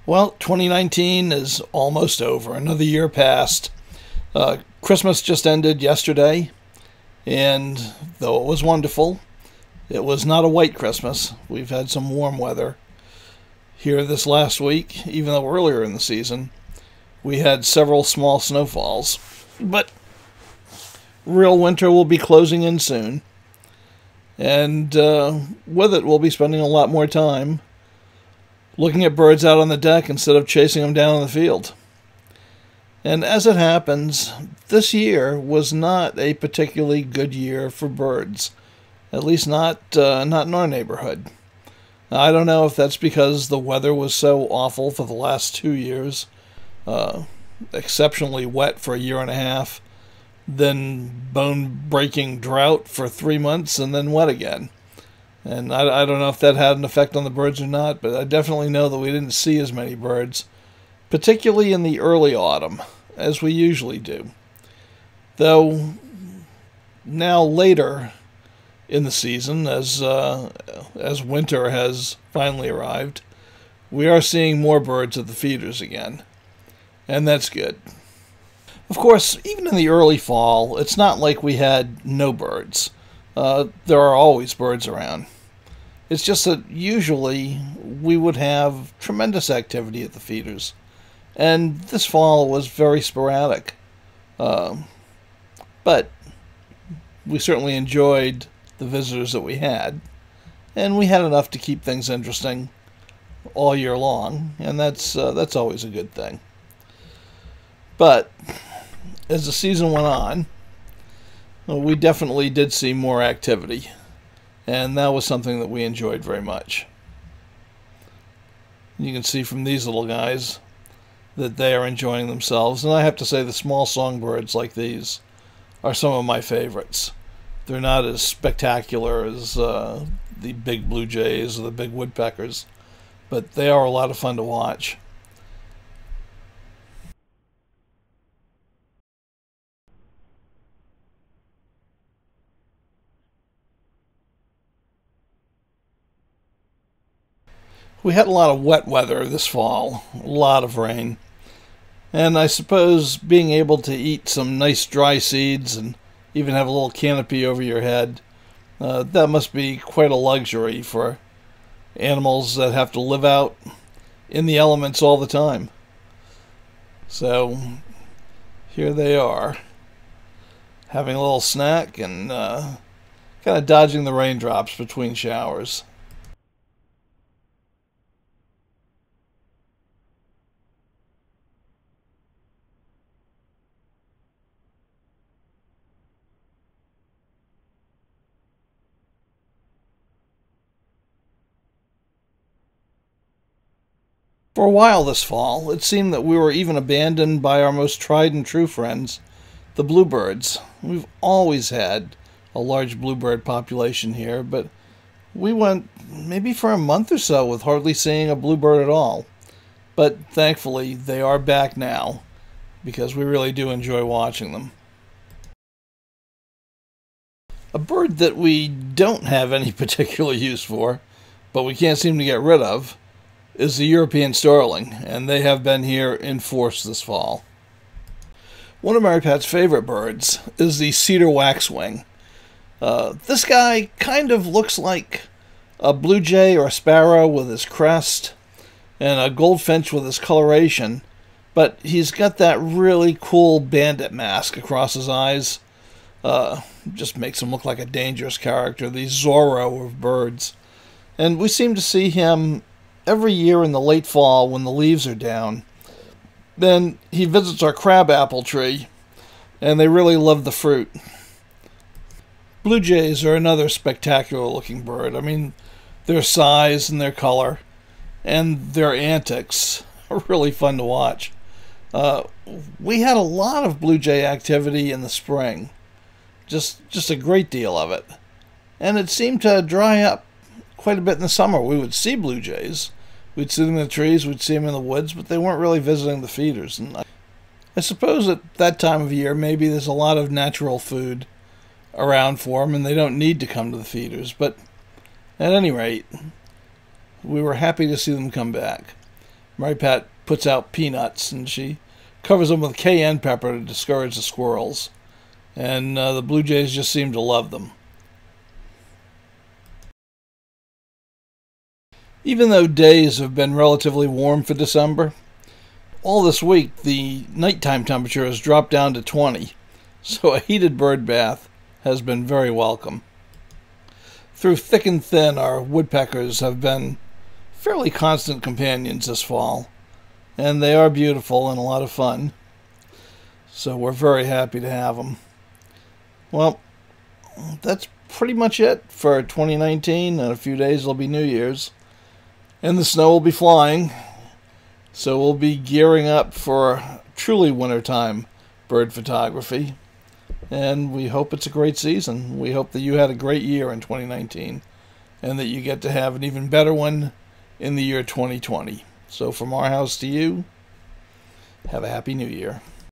Well, 2019 is almost over. Another year passed. Christmas just ended yesterday, and though it was wonderful, it was not a white Christmas. We've had some warm weather here this last week, even though earlier in the season we had several small snowfalls. But real winter will be closing in soon, and with it we'll be spending a lot more time looking at birds out on the deck instead of chasing them down in the field. And as it happens, this year was not a particularly good year for birds, at least not in our neighborhood. Now, I don't know if that's because the weather was so awful for the last 2 years, exceptionally wet for a year and a half, then bone-breaking drought for 3 months, and then wet again. And I don't know if that had an effect on the birds or not, but I definitely know that we didn't see as many birds, particularly in the early autumn, as we usually do. Though now later in the season, as winter has finally arrived, we are seeing more birds at the feeders again, and that's good. Of course, even in the early fall, it's not like we had no birds. There are always birds around. It's just that usually we would have tremendous activity at the feeders, and this fall was very sporadic. But we certainly enjoyed the visitors that we had, and we had enough to keep things interesting all year long, and that's always a good thing. But as the season went on, we definitely did see more activity, and that was something that we enjoyed very much. You can see from these little guys that they are enjoying themselves, and I have to say the small songbirds like these are some of my favorites. They're not as spectacular as the big blue jays or the big woodpeckers, but they are a lot of fun to watch. We had a lot of wet weather this fall, a lot of rain, and I suppose being able to eat some nice dry seeds and even have a little canopy over your head, that must be quite a luxury for animals that have to live out in the elements all the time. So here they are, having a little snack and kind of dodging the raindrops between showers. For a while this fall, it seemed that we were even abandoned by our most tried and true friends, the bluebirds. We've always had a large bluebird population here, but we went maybe for a month or so with hardly seeing a bluebird at all. But thankfully, they are back now, because we really do enjoy watching them. A bird that we don't have any particular use for, but we can't seem to get rid of, is the European starling, and they have been here in force this fall. One of Mary Pat's favorite birds is the cedar waxwing. This guy kind of looks like a blue jay or a sparrow with his crest, and a goldfinch with his coloration, but he's got that really cool bandit mask across his eyes. Just makes him look like a dangerous character, the Zorro of birds. And we seem to see him every year in the late fall when the leaves are down. Then he visits our crabapple tree, and they really love the fruit. Blue jays are another spectacular looking bird. I mean, their size and their color and their antics are really fun to watch. We had a lot of blue jay activity in the spring, just a great deal of it, and it seemed to dry up quite a bit in the summer. We would see blue jays. We'd see them in the trees, we'd see them in the woods, but they weren't really visiting the feeders. And I suppose at that time of year, maybe there's a lot of natural food around for them, and they don't need to come to the feeders. But at any rate, we were happy to see them come back. Mary Pat puts out peanuts, and she covers them with cayenne pepper to discourage the squirrels. And the blue jays just seem to love them. Even though days have been relatively warm for December, all this week the nighttime temperature has dropped down to 20, so a heated bird bath has been very welcome. Through thick and thin, our woodpeckers have been fairly constant companions this fall, and they are beautiful and a lot of fun, so we're very happy to have them. Well, that's pretty much it for 2019. In a few days it'll be New Year's, and the snow will be flying, so we'll be gearing up for truly wintertime bird photography. And we hope it's a great season. We hope that you had a great year in 2019 and that you get to have an even better one in the year 2020. So from our house to you, have a happy new year.